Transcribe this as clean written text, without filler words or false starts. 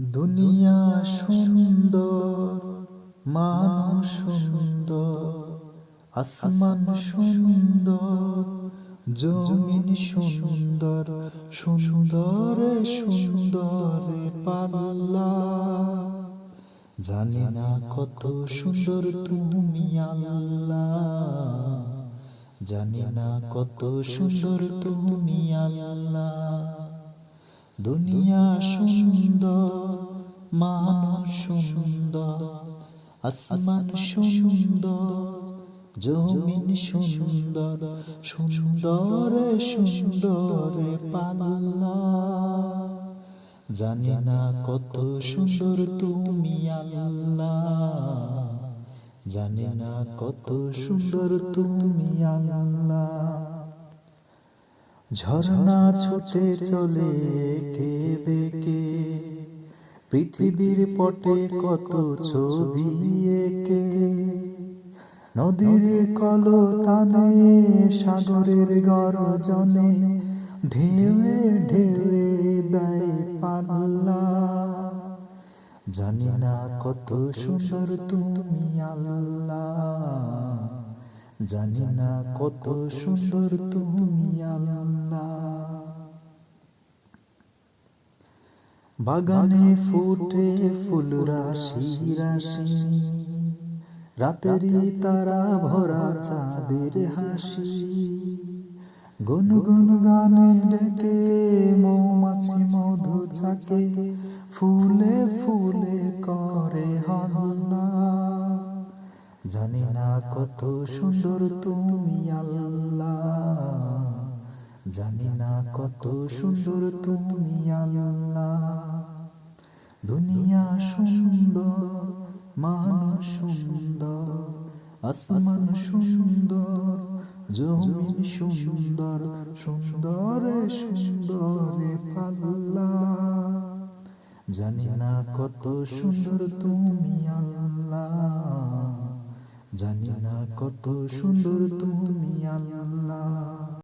দুনিয়া সুন্দর, মানুষ সুন্দর, আসমান সুন্দর, জমিন সুন্দর, সুন্দরে সুন্দরে পাল্লা। জানি না কত সুন্দর তুমি আল্লাহ, জানি না কত সুন্দর তুমি আল্লাহ। দুনিয়া সুন্দর, মানুষ সুন্দর, আসমান সুন্দর, জমিন সুন্দর, সুন্দরে সুন্দরে পাল্লা। জানি না কত সুন্দর তুমি আল্লাহ, জানি না কত সুন্দর তুমি আল্লাহ। ঝরনা ছুটে চলে এঁকে বেঁকে, পৃথিবীর পটে কত ছবি এঁকে। নদীর কলতানে, সাগরের গর্জনে, ঢেউয়ে ঢেউয়ে দেয় পাল্লা। জানি না কত সুন্দর তুমি আল্লাহ, জানি না কত সুন্দর তুমি আল্লাহ। বাগানে ফুটে ফুল রাশি রাশি, রাতেরই তারা ভরা চাঁদের হাসি। গুনগুন গানে ডেকে মৌমাছি মধু চাকে, ফুলে ফুলে করে হল্লা। জানি না কত সুন্দর তুমি আল্লাহ, জানি না কত সুন্দর তুমি আল্লাহ। দুনিয়া সুন্দর, মানুষ সুন্দর, আসমান সুন্দর, জমিন সুন্দর, সুন্দরে সুন্দরে পাল্লা। জানি না কত সুন্দর তুমি আল্লাহ, জানি না কত সুন্দর তুমি আল্লাহ।